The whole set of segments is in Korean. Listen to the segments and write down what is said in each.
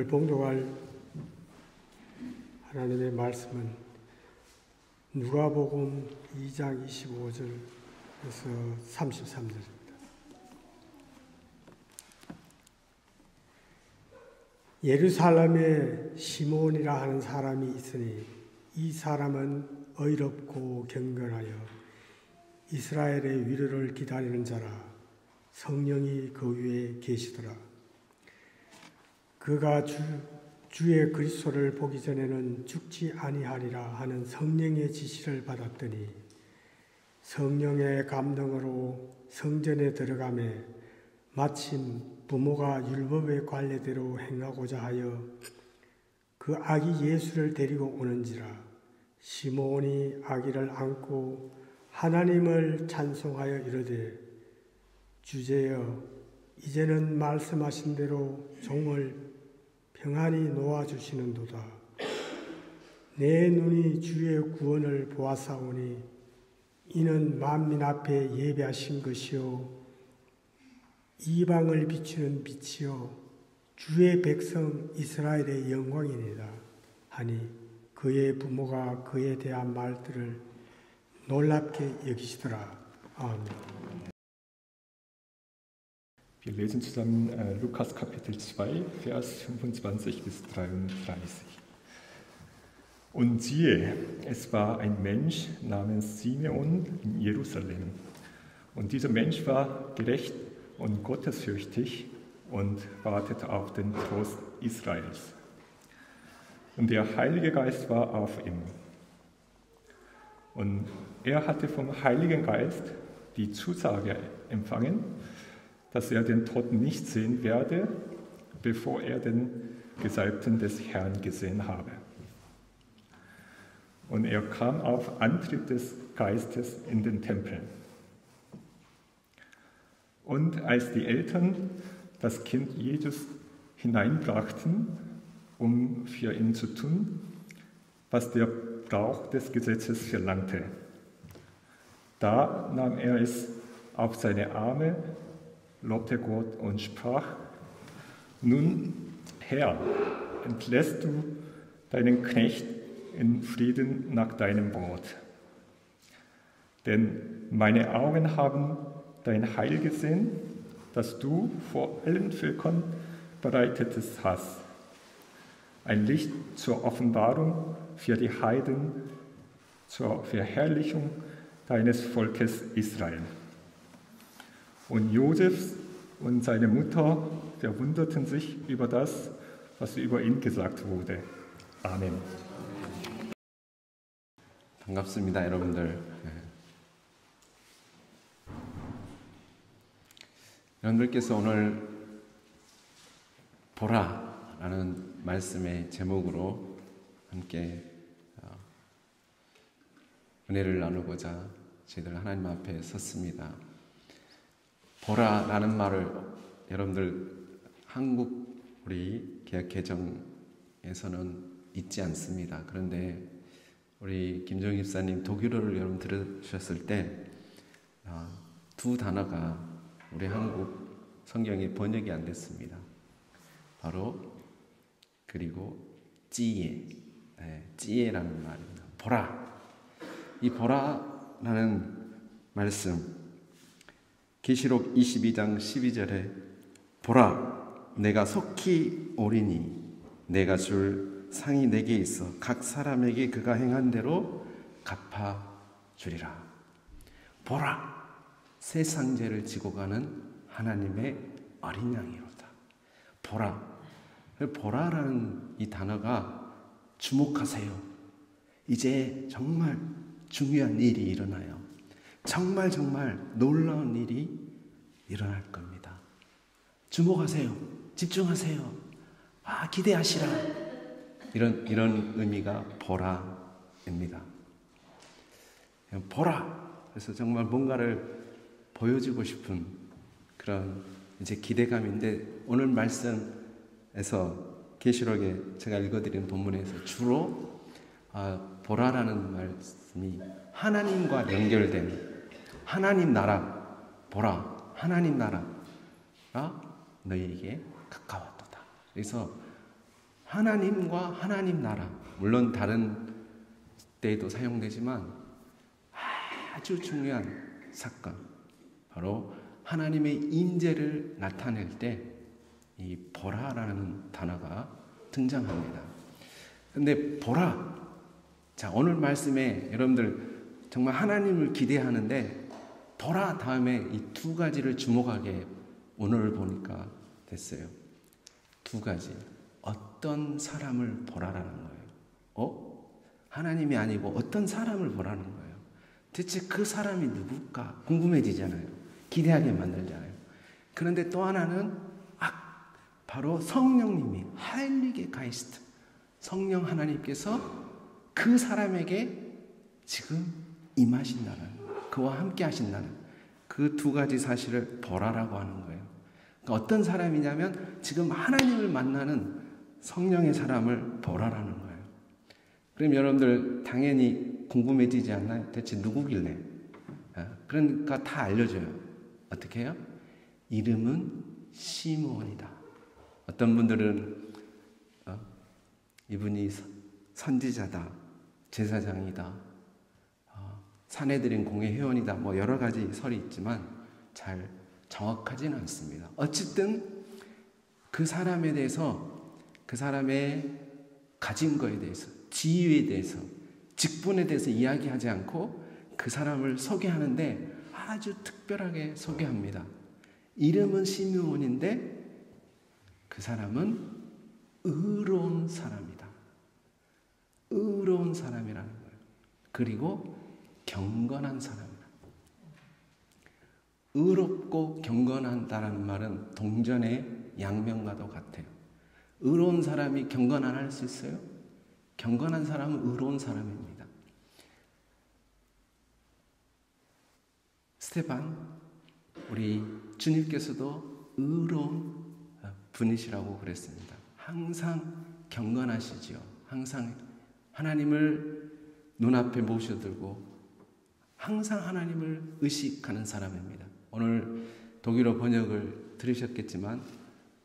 봉독할 하나님의 말씀은 누가복음 2장 25절에서 33절입니다. 예루살렘에 시몬이라 하는 사람이 있으니 이 사람은 의롭고 경건하여 이스라엘의 위로를 기다리는 자라. 성령이 그 위에 계시더라. 그가 주의 그리스도를 보기 전에는 죽지 아니하리라 하는 성령의 지시를 받았더니 성령의 감동으로 성전에 들어가매 마침 부모가 율법의 관례대로 행하고자 하여 그 아기 예수를 데리고 오는지라. 시몬이 아기를 안고 하나님을 찬송하여 이르되 주제여 이제는 말씀하신 대로 종을 평안히 놓아주시는도다. 내 눈이 주의 구원을 보았사오니 이는 만민 앞에 예배하신 것이요 이방을 비추는 빛이요 주의 백성 이스라엘의 영광이니라 하니 그의 부모가 그에 대한 말들을 놀랍게 여기시더라. 아멘. Wir lesen zusammen Lukas Kapitel 2, Vers 25 bis 33. Und siehe, es war ein Mensch namens Simeon in Jerusalem. Und dieser Mensch war gerecht und gottesfürchtig und wartete auf den Trost Israels. Und der Heilige Geist war auf ihm. Und er hatte vom Heiligen Geist die Zusage empfangen, dass er den Toten nicht sehen werde, bevor er den Gesalbten des Herrn gesehen habe. Und er kam auf Antrieb des Geistes in den Tempel. Und als die Eltern das Kind Jesus hineinbrachten, um für ihn zu tun, was der Brauch des Gesetzes verlangte, da nahm er es auf seine Arme, lobte Gott und sprach: Nun, Herr, entlässt du deinen Knecht in Frieden nach deinem Wort. Denn meine Augen haben dein Heil gesehen, das du vor allen Völkern bereitet hast. Ein Licht zur Offenbarung für die Heiden, zur Verherrlichung deines Volkes Israel. Und Josef und seine Mutter verwunderten sich über das, was über ihn gesagt wurde. 아멘. 반갑습니다, 여러분들. 여러분들께서 오늘 보라라는 말씀의 제목으로 함께 은혜를 나누고자 저희들 하나님 앞에 섰습니다. 보라라는 말을 여러분들 한국 우리 개역 개정에서는 있지 않습니다. 그런데 우리 김정희 집사님 독일어를 여러분 들으셨을 때 두 단어가 우리 한국 성경에 번역이 안 됐습니다. 바로 그리고 찌예, 찌예라는 말입니다. 보라. 이 보라라는 말씀 계시록 22장 12절에 보라 내가 속히 오리니 내가 줄 상이 내게 있어 각 사람에게 그가 행한 대로 갚아주리라. 보라 세상 죄를 지고 가는 하나님의 어린 양이로다. 보라라는 이 단어가 주목하세요. 이제 정말 중요한 일이 일어나요. 정말 놀라운 일이 일어날 겁니다. 주목하세요. 집중하세요. 기대하시라. 이런 의미가 보라입니다. 보라. 그래서 정말 뭔가를 보여주고 싶은 그런 이제 기대감인데 오늘 말씀에서 계시록에 제가 읽어드린 본문에서 주로 보라라는 말씀이 하나님과 연결된 하나님 나라, 보라, 하나님 나라가 너희에게 가까웠도다. 그래서 하나님과 하나님 나라, 물론 다른 때에도 사용되지만 아주 중요한 사건, 바로 하나님의 임재를 나타낼 때 이 보라라는 단어가 등장합니다. 근데 보라, 자, 오늘 말씀에 여러분들 정말 하나님을 기대하는데 보라 다음에 이 두 가지를 주목하게 오늘 보니까 됐어요. 두 가지. 어떤 사람을 보라라는 거예요. 하나님이 아니고 어떤 사람을 보라는 거예요. 대체 그 사람이 누굴까 궁금해지잖아요. 기대하게 만들잖아요. 그런데 또 하나는 바로 성령님이 하일리게 가이스트, 성령 하나님께서 그 사람에게 지금 임하신다는, 그와 함께 하신다는 그 두 가지 사실을 보라라고 하는 거예요. 그러니까 어떤 사람이냐면 지금 하나님을 만나는 성령의 사람을 보라라는 거예요. 그럼 여러분들 당연히 궁금해지지 않나요? 대체 누구길래? 그러니까 다 알려줘요. 어떻게 해요? 이름은 시므온이다. 어떤 분들은 이분이 선지자다, 제사장이다, 사내들인 공회 회원이다, 뭐 여러 가지 설이 있지만 잘 정확하지는 않습니다. 어쨌든 그 사람에 대해서, 그 사람의 가진 거에 대해서, 지위에 대해서, 직분에 대해서 이야기하지 않고 그 사람을 소개하는데 아주 특별하게 소개합니다. 이름은 시므온인데 그 사람은 의로운 사람이다. 의로운 사람이라는 거예요. 그리고 경건한 사람이다. 의롭고 경건한다라는 말은 동전의 양면과도 같아요. 의로운 사람이 경건 안 할 수 있어요? 경건한 사람은 의로운 사람입니다. 스테반, 우리 주님께서도 의로운 분이시라고 그랬습니다. 항상 경건하시지요. 항상 하나님을 눈앞에 모셔들고 항상 하나님을 의식하는 사람입니다. 오늘 독일어 번역을 들으셨겠지만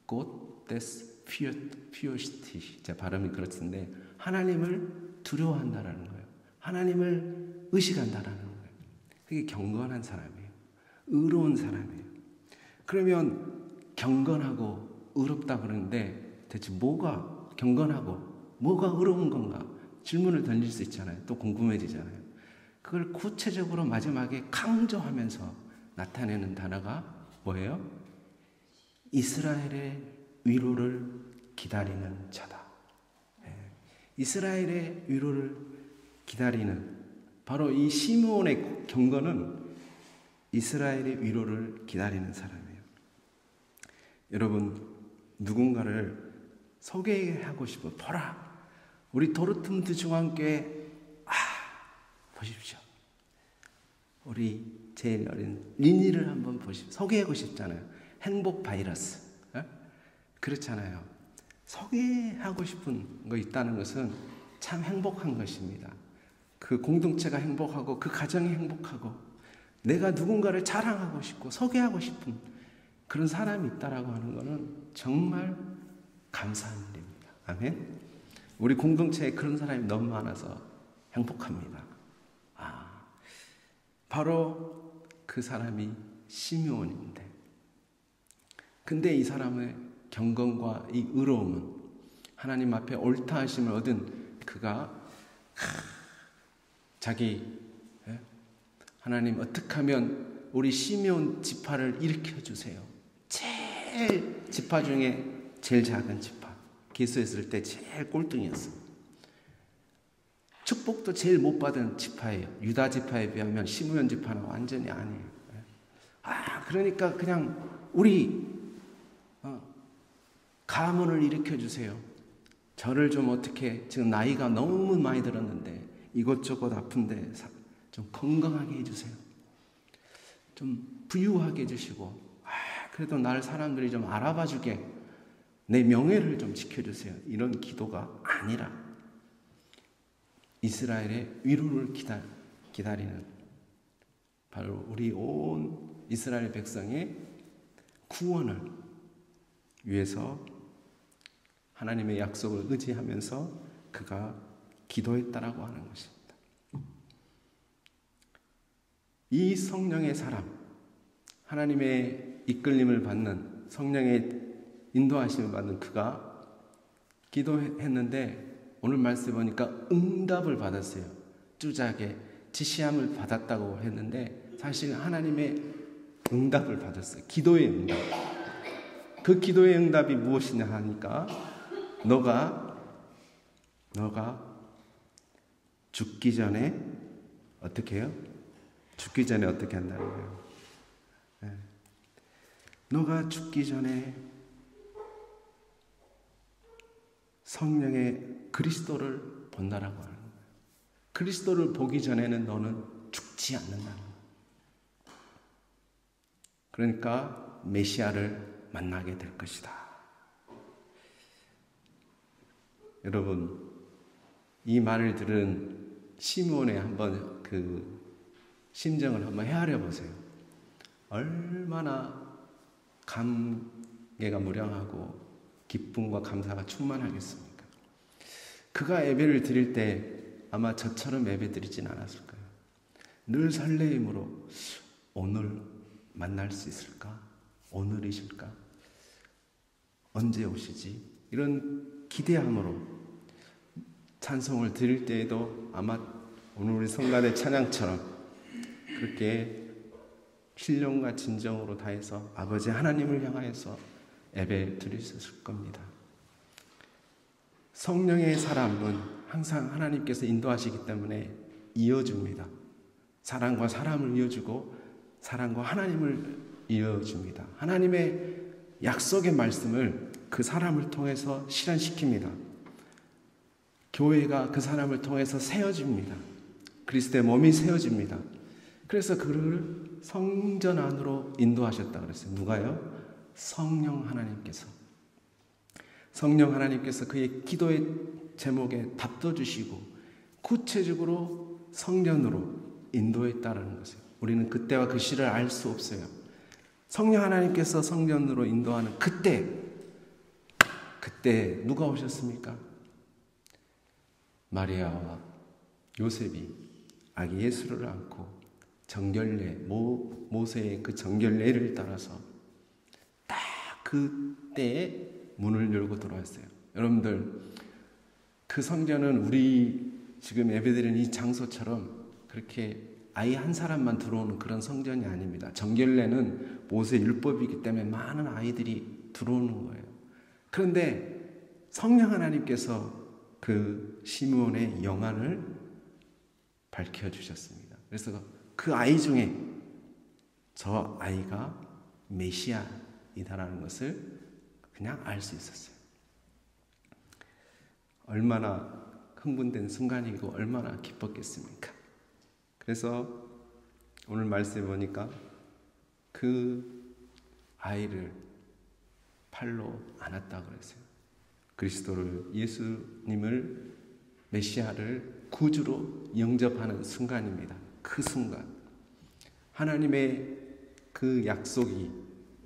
Gott des fürchtet, 제 발음이 그렇던데 하나님을 두려워한다라는 거예요. 하나님을 의식한다라는 거예요. 그게 경건한 사람이에요. 의로운 사람이에요. 그러면 경건하고 의롭다 그러는데 대체 뭐가 경건하고 뭐가 의로운 건가? 질문을 던질 수 있잖아요. 또 궁금해지잖아요. 그걸 구체적으로 마지막에 강조하면서 나타내는 단어가 뭐예요? 이스라엘의 위로를 기다리는 자다. 이스라엘의 위로를 기다리는, 바로 이 시므온의 경건은 이스라엘의 위로를 기다리는 사람이에요. 여러분, 누군가를 소개하고 싶어. 보라, 우리 도르트문트 중앙교회 보십시오. 우리 제일 어린 리니를 한번 보십시오. 소개하고 싶잖아요. 행복 바이러스. 그렇잖아요. 소개하고 싶은 거 있다는 것은 참 행복한 것입니다. 그 공동체가 행복하고 그 가정이 행복하고 내가 누군가를 자랑하고 싶고 소개하고 싶은 그런 사람이 있다라고 하는 것은 정말 감사한 일입니다. 아멘. 우리 공동체에 그런 사람이 너무 많아서 행복합니다. 바로 그 사람이 시므온인데, 근데 이 사람의 경건과 이 의로움은 하나님 앞에 옳다 하심을 얻은 그가 자기 하나님 어떻게 하면 우리 시므온 지파를 일으켜 주세요. 제일 지파 중에 제일 작은 지파, 기수했을 때 제일 꼴등이었어요. 축복도 제일 못 받은 지파예요. 유다 지파에 비하면 시므온 지파는 완전히 아니에요. 그러니까 그냥 우리 가문을 일으켜 주세요. 저를 좀 어떻게, 지금 나이가 너무 많이 들었는데 이것저것 아픈데 좀 건강하게 해주세요. 좀 부유하게 해주시고, 그래도 날 사람들이 좀 알아봐 주게, 내 명예를 좀 지켜주세요. 이런 기도가 아니라 이스라엘의 위로를 기다리는, 바로 우리 온 이스라엘 백성의 구원을 위해서 하나님의 약속을 의지하면서 그가 기도했다라고 하는 것입니다. 이 성령의 사람, 하나님의 이끌림을 받는, 성령의 인도하심을 받는 그가 기도했는데 오늘 말씀 보니까 응답을 받았어요. 쭈작에 지시함을 받았다고 했는데 사실 하나님의 응답을 받았어요. 기도의 응답. 그 기도의 응답이 무엇이냐 하니까 너가 죽기 전에 어떻게 해요? 죽기 전에 어떻게 한다는 거예요? 네. 너가 죽기 전에 성령의 그리스도를 본다라고 하는 거예요. 그리스도를 보기 전에는 너는 죽지 않는다는 거예요. 그러니까 메시아를 만나게 될 것이다. 여러분, 이 말을 들은 시므온의 한번 그 심정을 한번 헤아려 보세요. 얼마나 감개가 무량하고 기쁨과 감사가 충만하겠습니까? 그가 예배를 드릴 때 아마 저처럼 예배 드리진 않았을 거예요. 늘 설레임으로 오늘 만날 수 있을까? 오늘이실까? 언제 오시지? 이런 기대함으로 찬송을 드릴 때에도 아마 오늘 우리 성가대 찬양처럼 그렇게 신령과 진정으로 다해서 아버지 하나님을 향하여서 예배 드리셨을 겁니다. 성령의 사람은 항상 하나님께서 인도하시기 때문에 이어줍니다. 사람과 사람을 이어주고 사람과 하나님을 이어줍니다. 하나님의 약속의 말씀을 그 사람을 통해서 실현시킵니다. 교회가 그 사람을 통해서 세워집니다. 그리스도의 몸이 세워집니다. 그래서 그를 성전 안으로 인도하셨다 그랬어요. 누가요? 성령 하나님께서. 성령 하나님께서 그의 기도의 제목에 답도 주시고 구체적으로 성전으로 인도했다라는 것이에요. 우리는 그때와 그 시를 알 수 없어요. 성령 하나님께서 성전으로 인도하는 그때 누가 오셨습니까? 마리아와 요셉이 아기 예수를 안고 정결례, 모세의 그 정결례를 따라서 딱 그때에 문을 열고 들어왔어요. 여러분들, 그 성전은 우리 지금 예배드리는 이 장소처럼 그렇게 아이 한 사람만 들어오는 그런 성전이 아닙니다. 정결례는 모세 율법이기 때문에 많은 아이들이 들어오는 거예요. 그런데 성령 하나님께서 그 시므온의 영안을 밝혀주셨습니다. 그래서 그 아이 중에 저 아이가 메시아이다라는 것을 그냥 알 수 있었어요. 얼마나 흥분된 순간이고 얼마나 기뻤겠습니까? 그래서 오늘 말씀해 보니까 그 아이를 팔로 안았다고 그랬어요. 그리스도를, 예수님을, 메시아를 구주로 영접하는 순간입니다. 그 순간, 하나님의 그 약속이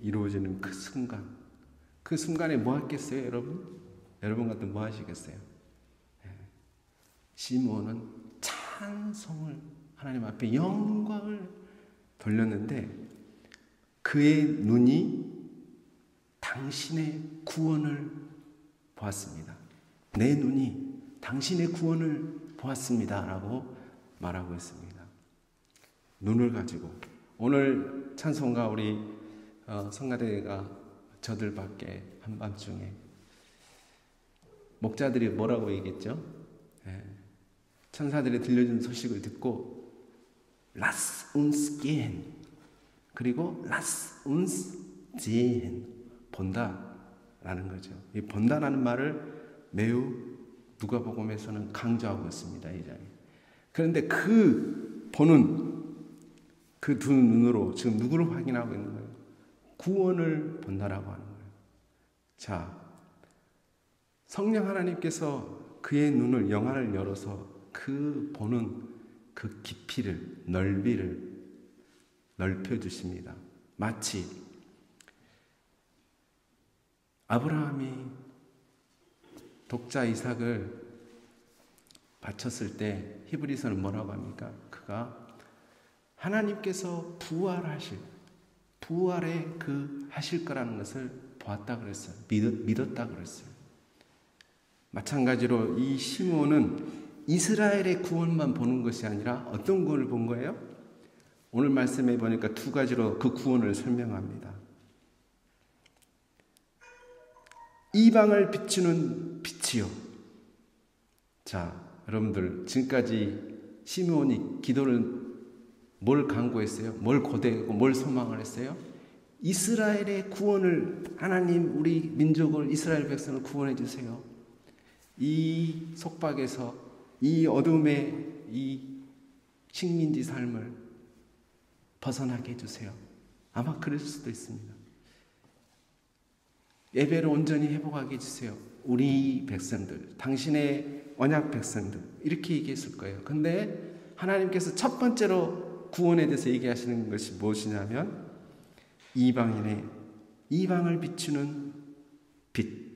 이루어지는 그 순간, 그 순간에 뭐 하겠어요, 여러분? 여러분 같은 뭐 하시겠어요? 시므온은 찬송을, 하나님 앞에 영광을 돌렸는데 그의 눈이 당신의 구원을 보았습니다. 내 눈이 당신의 구원을 보았습니다 라고 말하고 있습니다. 눈을 가지고 오늘 찬송가 우리 성가대가 저들 밖에 한밤중에 목자들이 뭐라고 얘기했죠? 천사들이 들려준 소식을 듣고 Lass uns gehen 그리고 Lass uns sehen 본다라는 거죠. 이 본다라는 말을 매우 누가복음에서는 강조하고 있습니다. 이 장에. 그런데 그 보는 그 두 눈으로 지금 누구를 확인하고 있는 거예요? 구원을 본다라고 하는 거예요. 자, 성령 하나님께서 그의 눈을, 영안을 열어서 그 보는 그 깊이를, 넓이를 넓혀주십니다. 마치 아브라함이 독자 이삭을 바쳤을 때 히브리서는 뭐라고 합니까? 그가 하나님께서 부활에 하실 거라는 것을 보았다 그랬어요. 믿었다 그랬어요. 마찬가지로 이 시므온은 이스라엘의 구원만 보는 것이 아니라 어떤 구원을 본 거예요? 오늘 말씀에 보니까 두 가지로 그 구원을 설명합니다. 이방을 비추는 빛이요. 자, 여러분들 지금까지 시므온이 기도를 뭘 간구했어요? 뭘 고대하고 뭘 소망을 했어요? 이스라엘의 구원을, 하나님 우리 민족을, 이스라엘 백성을 구원해 주세요. 이 속박에서, 이 어둠의 이 식민지 삶을 벗어나게 해주세요. 아마 그럴 수도 있습니다. 예배를 온전히 회복하게 해주세요. 우리 백성들, 당신의 언약 백성들, 이렇게 얘기했을 거예요. 근데 하나님께서 첫 번째로 구원에 대해서 얘기하시는 것이 무엇이냐면 이방을 비추는 빛,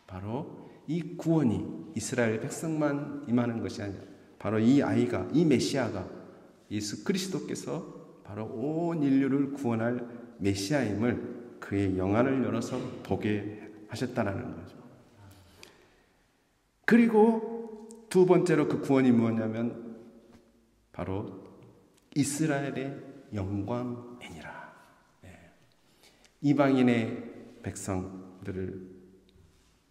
바로 이 구원이 이스라엘 백성만 임하는 것이 아니라 바로 이 아이가, 이 메시아가, 예수 그리스도께서 바로 온 인류를 구원할 메시아임을, 그의 영안을 열어서 보게 하셨다는 거죠. 그리고 두 번째로 그 구원이 뭐냐면 바로 이스라엘의 영광이니라. 이방인의 백성들을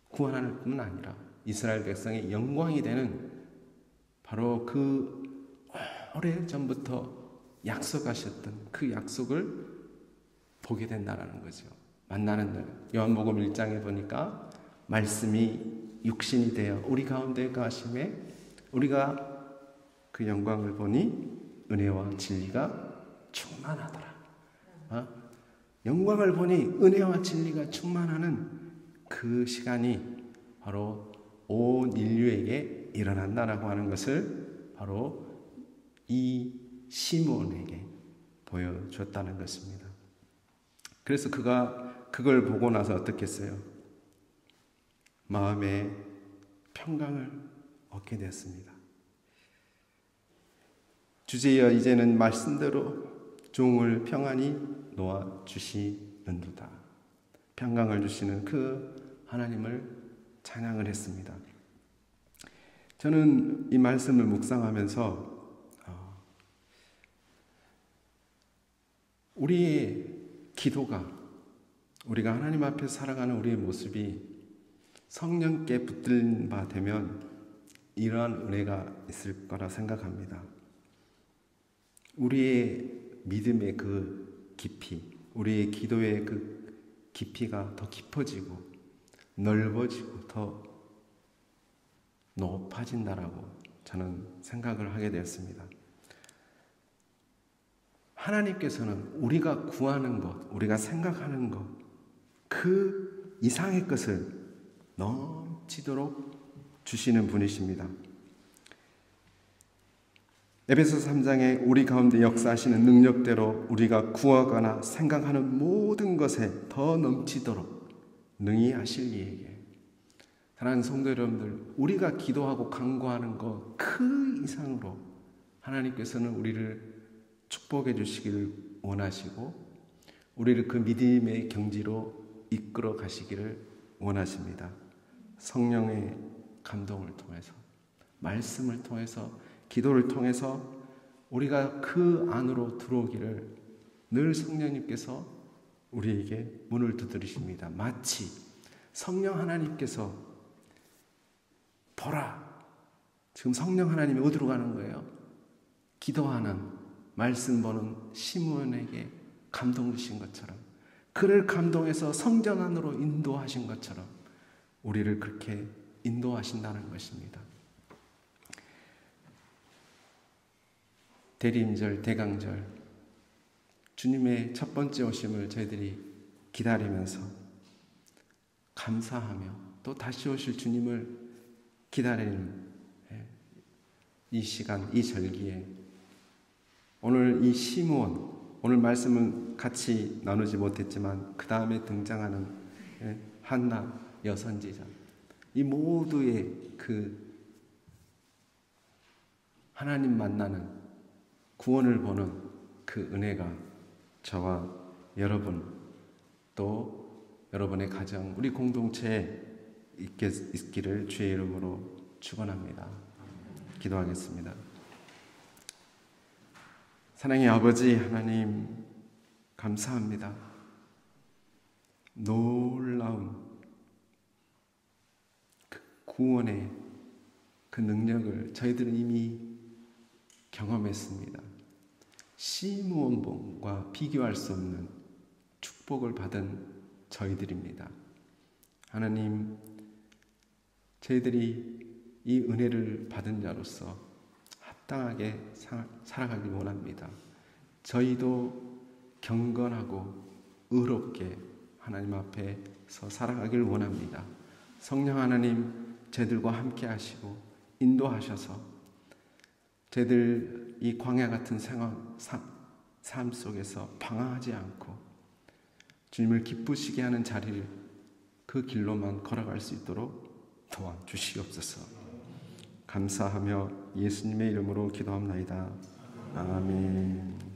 구원하는 뿐만 아니라 이스라엘 백성의 영광이 되는 바로 그 오래전부터 약속하셨던 그 약속을 보게 된다는 거죠. 만나는 날, 요한복음 1장에 보니까 말씀이 육신이 되어 우리 가운데 거하심에 우리가 그 영광을 보니 은혜와 진리가 충만하더라. 영광을 보니 은혜와 진리가 충만하는 그 시간이 바로 온 인류에게 일어난다라고 하는 것을 바로 이 시므온에게 보여줬다는 것입니다. 그래서 그가 그걸 보고 나서 어떻게 했어요? 마음에 평강을 얻게 되었습니다. 주제여 이제는 말씀대로 종을 평안히 놓아 주시는도다. 평강을 주시는 그 하나님을 찬양을 했습니다. 저는 이 말씀을 묵상하면서 우리의 기도가, 우리가 하나님 앞에 살아가는 우리의 모습이 성령께 붙들린 바 되면 이러한 은혜가 있을 거라 생각합니다. 우리의 믿음의 그 깊이, 우리의 기도의 그 깊이가 더 깊어지고 넓어지고 더 높아진다라고 저는 생각을 하게 되었습니다. 하나님께서는 우리가 구하는 것, 우리가 생각하는 것, 그 이상의 것을 넘치도록 주시는 분이십니다. 에베소서 3장에 우리 가운데 역사하시는 능력대로 우리가 구하거나 생각하는 모든 것에 더 넘치도록 능히 하실 이에게. 사랑하는 성도 여러분들, 우리가 기도하고 간구하는 것 그 이상으로 하나님께서는 우리를 축복해 주시기를 원하시고 우리를 그 믿음의 경지로 이끌어 가시기를 원하십니다. 성령의 감동을 통해서, 말씀을 통해서, 기도를 통해서 우리가 그 안으로 들어오기를 늘 성령님께서 우리에게 문을 두드리십니다. 마치 성령 하나님께서 보라, 지금 성령 하나님이 어디로 가는 거예요? 기도하는, 말씀 보는 시므온에게 감동 주신 것처럼, 그를 감동해서 성전 안으로 인도하신 것처럼 우리를 그렇게 인도하신다는 것입니다. 대림절, 대강절, 주님의 첫 번째 오심을 저희들이 기다리면서 감사하며 또 다시 오실 주님을 기다리는 이 시간, 이 절기에 오늘 이 시므온, 오늘 말씀은 같이 나누지 못했지만 그 다음에 등장하는 한나 여선지자, 이 모두의 하나님 만나는 구원을 보는 그 은혜가 저와 여러분 또 여러분의 가정 우리 공동체에 있기를 주의 이름으로 축원합니다. 기도하겠습니다. 사랑의 아버지 하나님 감사합니다. 놀라운 그 구원의 그 능력을 저희들은 이미 경험했습니다. 시무원봉과 비교할 수 없는 축복을 받은 저희들입니다. 하나님, 저희들이 이 은혜를 받은 자로서 합당하게 살아가길 원합니다. 저희도 경건하고 의롭게 하나님 앞에서 살아가길 원합니다. 성령 하나님, 저희들과 함께 하시고 인도하셔서 저희들 이 광야 같은 삶 속에서 방황하지 않고 주님을 기쁘시게 하는 자리를 그 길로만 걸어갈 수 있도록 도와주시옵소서. 감사하며 예수님의 이름으로 기도합나이다. 아멘.